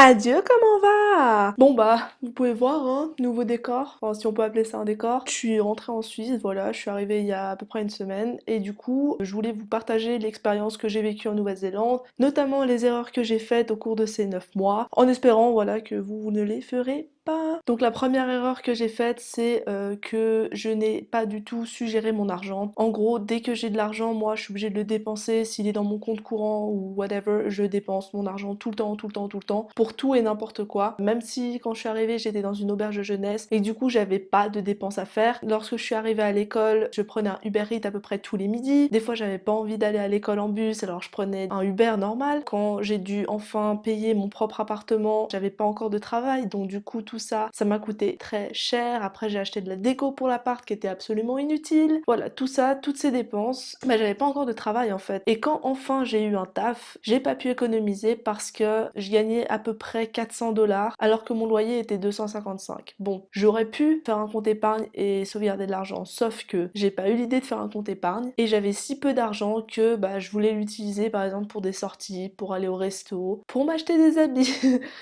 Adieu, comment va? Bon bah, vous pouvez voir, hein, nouveau décor, enfin si on peut appeler ça un décor. Je suis rentrée en Suisse, voilà, je suis arrivée il y a à peu près une semaine et du coup, je voulais vous partager l'expérience que j'ai vécue en Nouvelle-Zélande, notamment les erreurs que j'ai faites au cours de ces 9 mois, en espérant, voilà, que vous ne les ferez pas. Donc la première erreur que j'ai faite, c'est que je n'ai pas du tout su gérer mon argent. En gros, dès que j'ai de l'argent, moi, je suis obligée de le dépenser. S'il est dans mon compte courant ou whatever, je dépense mon argent tout le temps, tout le temps, tout le temps, pour tout et n'importe quoi. Même si quand je suis arrivée, j'étais dans une auberge de jeunesse et du coup, j'avais pas de dépenses à faire. Lorsque je suis arrivée à l'école, je prenais un Uber Eats à peu près tous les midis. Des fois, j'avais pas envie d'aller à l'école en bus, alors je prenais un Uber normal. Quand j'ai dû enfin payer mon propre appartement, j'avais pas encore de travail, donc du coup, tout ça, ça m'a coûté très cher. Après, j'ai acheté de la déco pour l'appart qui était absolument inutile. Voilà, tout ça, toutes ces dépenses, bah j'avais pas encore de travail en fait. Et quand enfin j'ai eu un taf, j'ai pas pu économiser parce que je gagnais à peu près 400 $ alors que mon loyer était 255. Bon, j'aurais pu faire un compte épargne et sauvegarder de l'argent, sauf que j'ai pas eu l'idée de faire un compte épargne et j'avais si peu d'argent que bah je voulais l'utiliser par exemple pour des sorties, pour aller au resto, pour m'acheter des habits,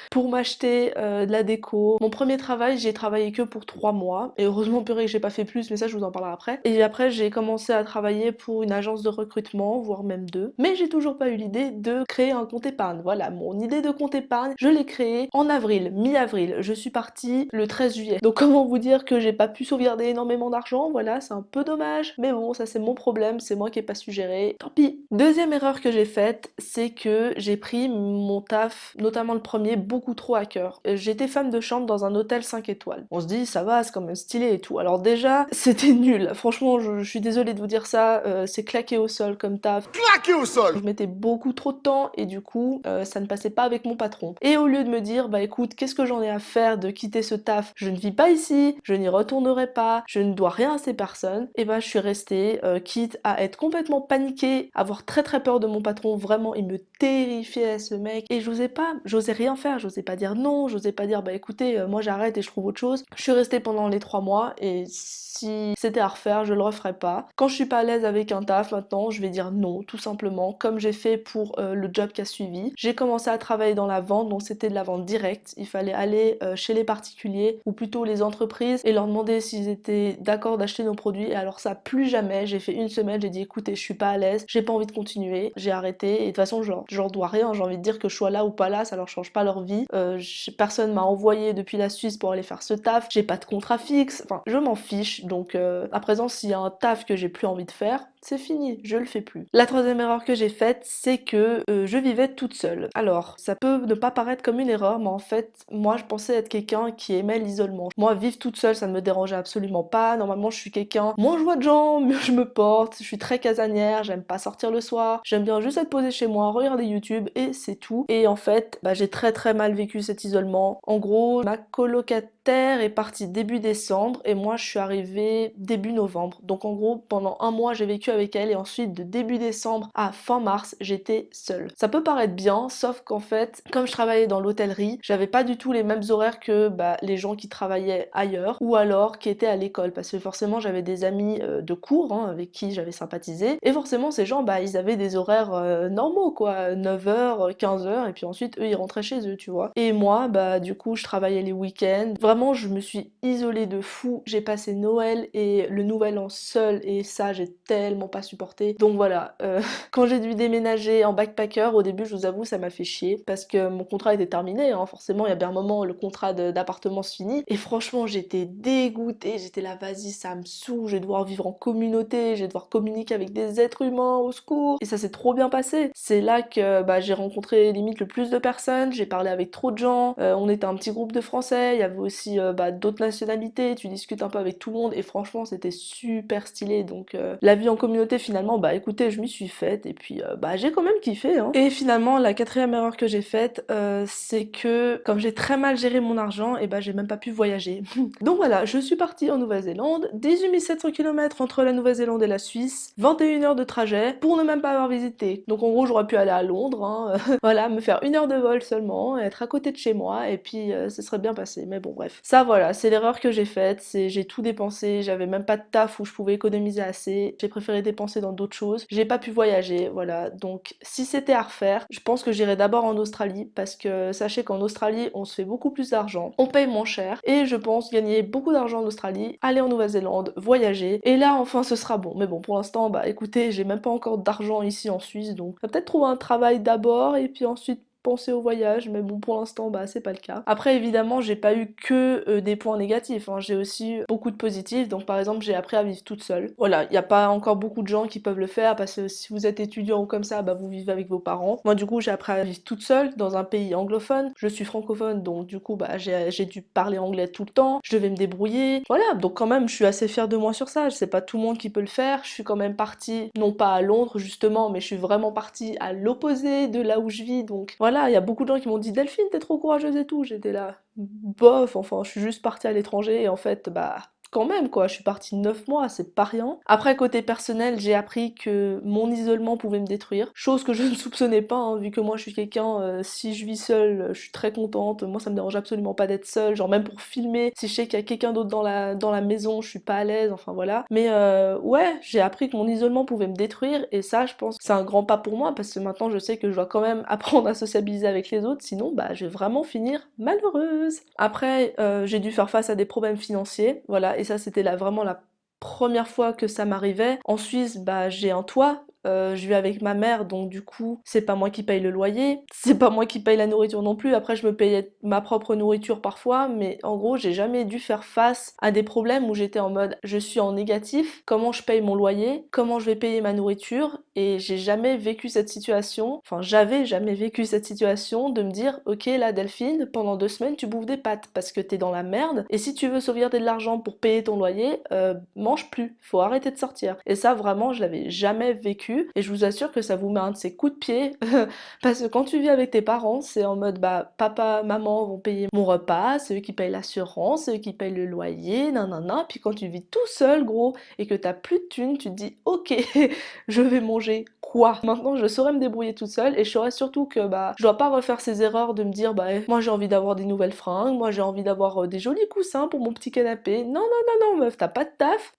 pour m'acheter de la déco. Mon premier travail, j'ai travaillé que pour 3 mois et heureusement purée que j'ai pas fait plus, mais ça je vous en parlerai après. Et après j'ai commencé à travailler pour une agence de recrutement, voire même deux. Mais j'ai toujours pas eu l'idée de créer un compte épargne. Voilà, mon idée de compte épargne, je l'ai créée en avril, mi-avril. Je suis partie le 13 juillet. Donc comment vous dire que j'ai pas pu sauvegarder énormément d'argent, voilà, c'est un peu dommage. Mais bon, ça c'est mon problème, c'est moi qui ai pas su gérer. Tant pis. Deuxième erreur que j'ai faite, c'est que j'ai pris mon taf, notamment le premier, beaucoup trop à cœur. J'étais femme de chambre dans un hôtel 5 étoiles. On se dit, ça va, c'est quand même stylé et tout. Alors déjà, c'était nul. Franchement, je suis désolée de vous dire ça, c'est claqué au sol comme taf. Claqué au sol. Je mettais beaucoup trop de temps et du coup, ça ne passait pas avec mon patron. Et au lieu de me dire, bah écoute, qu'est-ce que j'en ai à faire de quitter ce taf? Je ne vis pas ici, je n'y retournerai pas, je ne dois rien à ces personnes. Et bah je suis restée, quitte à être complètement paniquée, avoir très très peur de mon patron. Vraiment, il me terrifiait ce mec. Et j'osais rien faire, j'osais pas dire non, j'osais pas dire bah écoutez, moi j'arrête et je trouve autre chose. Je suis restée pendant les 3 mois et si c'était à refaire, je le referais pas. Quand je suis pas à l'aise avec un taf maintenant, je vais dire non, tout simplement, comme j'ai fait pour le job qui a suivi. J'ai commencé à travailler dans la vente, donc c'était de la vente directe. Il fallait aller chez les particuliers, ou plutôt les entreprises, et leur demander s'ils étaient d'accord d'acheter nos produits. Et alors ça, plus jamais. J'ai fait une semaine, j'ai dit écoutez, je suis pas à l'aise, j'ai pas envie de continuer, j'ai arrêté. Et de toute façon, je leur dois rien, j'ai envie de dire que je sois là ou pas là, ça leur change pas leur vie. Personne m'a envoyé depuis la Suisse pour aller faire ce taf, j'ai pas de contrat fixe, enfin, je m'en fiche. Donc à présent, s'il y a un taf que j'ai plus envie de faire, c'est fini, je le fais plus. La troisième erreur que j'ai faite, c'est que je vivais toute seule. Alors, ça peut ne pas paraître comme une erreur, mais en fait, moi, je pensais être quelqu'un qui aimait l'isolement. Moi, vivre toute seule, ça ne me dérangeait absolument pas. Normalement, je suis quelqu'un, moins je vois de gens, mieux je me porte. Je suis très casanière, j'aime pas sortir le soir. J'aime bien juste être posée chez moi, regarder YouTube, et c'est tout. Et en fait, bah, j'ai très très mal vécu cet isolement. En gros, ma colocataire est partie début décembre, et moi, je suis arrivée début novembre. Donc en gros, pendant un mois, j'ai vécu avec elle et ensuite de début décembre à fin mars, j'étais seule. Ça peut paraître bien, sauf qu'en fait, comme je travaillais dans l'hôtellerie, j'avais pas du tout les mêmes horaires que bah, les gens qui travaillaient ailleurs ou alors qui étaient à l'école parce que forcément j'avais des amis de cours hein, avec qui j'avais sympathisé et forcément ces gens bah ils avaient des horaires normaux quoi, 9 h, 15 h et puis ensuite eux ils rentraient chez eux tu vois. Et moi bah du coup je travaillais les week-ends. Vraiment je me suis isolée de fou. J'ai passé Noël et le Nouvel An seule et ça j'ai tellement pas supporté. Donc voilà, quand j'ai dû déménager en backpacker, au début je vous avoue ça m'a fait chier parce que mon contrat était terminé, hein. Forcément il y a bien un moment le contrat d'appartement se finit et franchement j'étais dégoûtée, j'étais là vas-y ça me saoule, je vais devoir vivre en communauté, je vais devoir communiquer avec des êtres humains au secours et ça s'est trop bien passé. C'est là que bah, j'ai rencontré limite le plus de personnes, j'ai parlé avec trop de gens, on était un petit groupe de français, il y avait aussi bah, d'autres nationalités, tu discutes un peu avec tout le monde et franchement c'était super stylé donc la vie en communauté finalement bah écoutez je m'y suis faite et puis bah j'ai quand même kiffé hein. Et finalement la quatrième erreur que j'ai faite c'est que comme j'ai très mal géré mon argent et bah j'ai même pas pu voyager. Donc voilà je suis partie en Nouvelle-Zélande, 18 700 km entre la Nouvelle-Zélande et la Suisse, 21 heures de trajet pour ne même pas avoir visité. Donc en gros j'aurais pu aller à Londres hein, voilà me faire 1 heure de vol seulement, être à côté de chez moi et puis ce serait bien passé mais bon bref. bref. Ça voilà, c'est l'erreur que j'ai faite, c'est j'ai tout dépensé, j'avais même pas de taf où je pouvais économiser assez, j'ai préféré dépenser dans d'autres choses, j'ai pas pu voyager, voilà. Donc si c'était à refaire, je pense que j'irais d'abord en Australie parce que sachez qu'en Australie, on se fait beaucoup plus d'argent, on paye moins cher et je pense gagner beaucoup d'argent en Australie, aller en Nouvelle-Zélande, voyager et là enfin ce sera bon. Mais bon, pour l'instant, bah écoutez, j'ai même pas encore d'argent ici en Suisse, donc on va peut-être trouver un travail d'abord et puis ensuite penser au voyage, mais bon pour l'instant bah c'est pas le cas. Après évidemment j'ai pas eu que des points négatifs, hein. J'ai aussi eu beaucoup de positifs, donc par exemple j'ai appris à vivre toute seule. Voilà, il y a pas encore beaucoup de gens qui peuvent le faire parce que si vous êtes étudiant ou comme ça, bah vous vivez avec vos parents. Moi du coup j'ai appris à vivre toute seule dans un pays anglophone, je suis francophone donc du coup bah j'ai dû parler anglais tout le temps, je devais me débrouiller. Voilà, donc quand même je suis assez fière de moi sur ça, c'est pas tout le monde qui peut le faire, je suis quand même partie, non pas à Londres justement, mais je suis vraiment partie à l'opposé de là où je vis, donc voilà, il y a beaucoup de gens qui m'ont dit Delphine, t'es trop courageuse et tout. J'étais là, bof, enfin, je suis juste partie à l'étranger et en fait, bah, quand même quoi, je suis partie 9 mois, c'est pas rien. Après, côté personnel, j'ai appris que mon isolement pouvait me détruire, chose que je ne soupçonnais pas, hein, vu que moi je suis quelqu'un, si je vis seule, je suis très contente, moi ça me dérange absolument pas d'être seule, genre même pour filmer, si je sais qu'il y a quelqu'un d'autre dans la maison, je suis pas à l'aise, enfin voilà. Mais ouais, j'ai appris que mon isolement pouvait me détruire et ça, je pense que c'est un grand pas pour moi parce que maintenant je sais que je dois quand même apprendre à sociabiliser avec les autres, sinon bah je vais vraiment finir malheureuse. Après, j'ai dû faire face à des problèmes financiers, voilà, et ça c'était vraiment la première fois que ça m'arrivait. En Suisse, bah j'ai un toit, je vis avec ma mère, donc du coup, c'est pas moi qui paye le loyer, c'est pas moi qui paye la nourriture non plus. Après, je me payais ma propre nourriture parfois, mais en gros, j'ai jamais dû faire face à des problèmes où j'étais en mode, je suis en négatif, comment je paye mon loyer, comment je vais payer ma nourriture, et j'ai jamais vécu cette situation, enfin, j'avais jamais vécu cette situation de me dire, ok, là, Delphine, pendant 2 semaines, tu bouffes des pâtes parce que t'es dans la merde, et si tu veux sauvegarder de l'argent pour payer ton loyer, mange plus, faut arrêter de sortir. Et ça, vraiment, je l'avais jamais vécu. Et je vous assure que ça vous met un de ces coups de pied parce que quand tu vis avec tes parents, c'est en mode bah papa, maman vont payer mon repas, c'est eux qui payent l'assurance, c'est eux qui payent le loyer, nanana. Puis quand tu vis tout seul, gros, et que t'as plus de thunes, tu te dis ok, je vais manger quoi? Maintenant, je saurais me débrouiller toute seule et je saurais surtout que bah je dois pas refaire ces erreurs de me dire bah moi j'ai envie d'avoir des nouvelles fringues, moi j'ai envie d'avoir des jolis coussins pour mon petit canapé. Non, non, non, non, meuf, t'as pas de taf,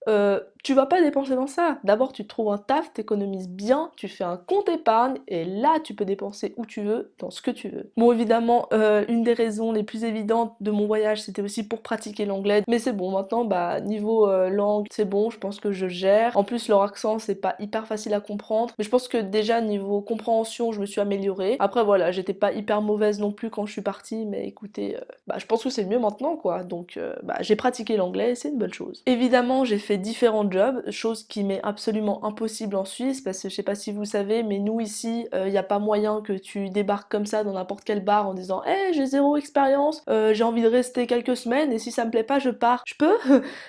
tu vas pas dépenser dans ça. D'abord, tu te trouves un taf, t'économises bien, tu fais un compte épargne et là, tu peux dépenser où tu veux, dans ce que tu veux. Bon, évidemment, une des raisons les plus évidentes de mon voyage, c'était aussi pour pratiquer l'anglais. Mais c'est bon, maintenant, bah, niveau langue, c'est bon, je pense que je gère. En plus, leur accent, c'est pas hyper facile à comprendre. Mais je pense que déjà, niveau compréhension, je me suis améliorée. Après, voilà, j'étais pas hyper mauvaise non plus quand je suis partie, mais écoutez, bah, je pense que c'est mieux maintenant, quoi. Donc, bah, j'ai pratiqué l'anglais et c'est une bonne chose. Évidemment, j'ai fait différents jobs, chose qui m'est absolument impossible en Suisse, parce que je sais pas si vous savez, mais nous ici, y a pas moyen que tu débarques comme ça dans n'importe quel bar en disant hey, j'ai zéro expérience, j'ai envie de rester quelques semaines et si ça me plaît pas, je pars. Je peux?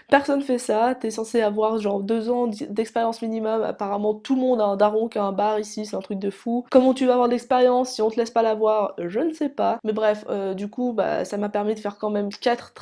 Personne fait ça, t'es censé avoir genre 2 ans d'expérience minimum, apparemment tout le monde a un daron qui a un bar ici, c'est un truc de fou. Comment tu vas avoir de l'expérience si on te laisse pas l'avoir? Je ne sais pas. Mais bref, du coup, bah, ça m'a permis de faire quand même 4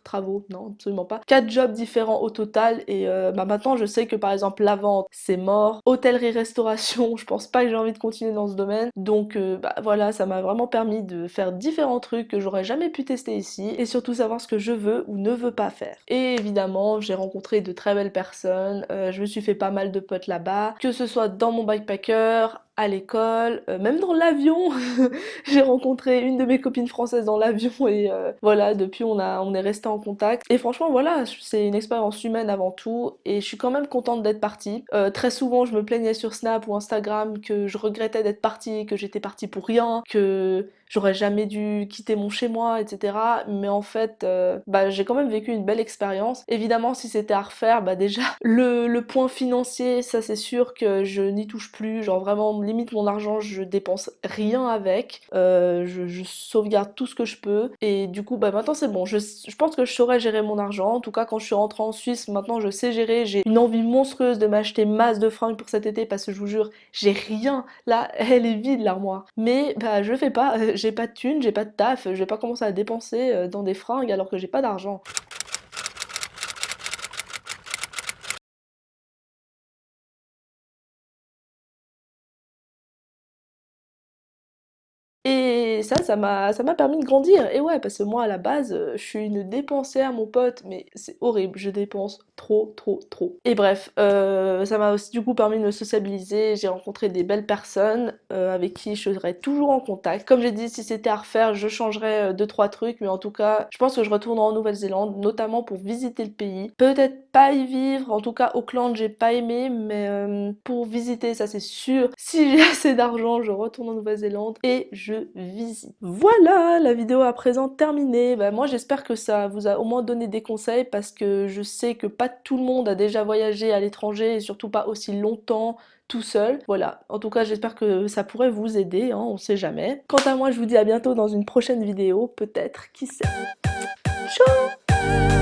travaux, non, absolument pas, 4 jobs différents au total et bah maintenant je sais que par exemple la vente c'est mort, hôtellerie-restauration je pense pas que j'ai envie de continuer dans ce domaine, donc bah voilà, ça m'a vraiment permis de faire différents trucs que j'aurais jamais pu tester ici et surtout savoir ce que je veux ou ne veux pas faire. Et évidemment j'ai rencontré de très belles personnes, je me suis fait pas mal de potes là-bas, que ce soit dans mon backpacker, à l'école, même dans l'avion. J'ai rencontré une de mes copines françaises dans l'avion et voilà, depuis on est resté en contact. Et franchement voilà, c'est une expérience humaine avant tout et je suis quand même contente d'être partie. Très souvent je me plaignais sur Snap ou Instagram que je regrettais d'être partie, que j'étais partie pour rien, que j'aurais jamais dû quitter mon chez moi, etc. Mais en fait, bah, j'ai quand même vécu une belle expérience. Évidemment, si c'était à refaire, bah déjà, le point financier, ça c'est sûr que je n'y touche plus. Genre vraiment, limite mon argent, je dépense rien avec. Je sauvegarde tout ce que je peux. Et du coup, bah maintenant c'est bon. Je pense que je saurais gérer mon argent. En tout cas, quand je suis rentrée en Suisse, maintenant je sais gérer. J'ai une envie monstrueuse de m'acheter masse de fringues pour cet été parce que je vous jure, j'ai rien. Là, elle est vide l'armoire. Mais bah je le fais pas. J'ai pas de thunes, j'ai pas de taf. Je vais pas commencer à dépenser dans des fringues alors que j'ai pas d'argent. Et ça m'a permis de grandir. Et ouais, parce que moi, à la base, je suis une dépensière, mon pote, mais c'est horrible, je dépense trop, trop, trop. Et bref, ça m'a aussi du coup permis de me sociabiliser, j'ai rencontré des belles personnes avec qui je serai toujours en contact. Comme j'ai dit, si c'était à refaire, je changerais 2-3 trucs, mais en tout cas, je pense que je retournerai en Nouvelle-Zélande, notamment pour visiter le pays. Peut-être pas y vivre, en tout cas Auckland, j'ai pas aimé, mais pour visiter, ça c'est sûr. Si j'ai assez d'argent, je retourne en Nouvelle-Zélande et je visite. Voilà, la vidéo à présent terminée. Bah, moi j'espère que ça vous a au moins donné des conseils parce que je sais que pas tout le monde a déjà voyagé à l'étranger et surtout pas aussi longtemps tout seul. Voilà, en tout cas j'espère que ça pourrait vous aider, hein, on sait jamais. Quant à moi, je vous dis à bientôt dans une prochaine vidéo, peut-être, qui sait. Ciao.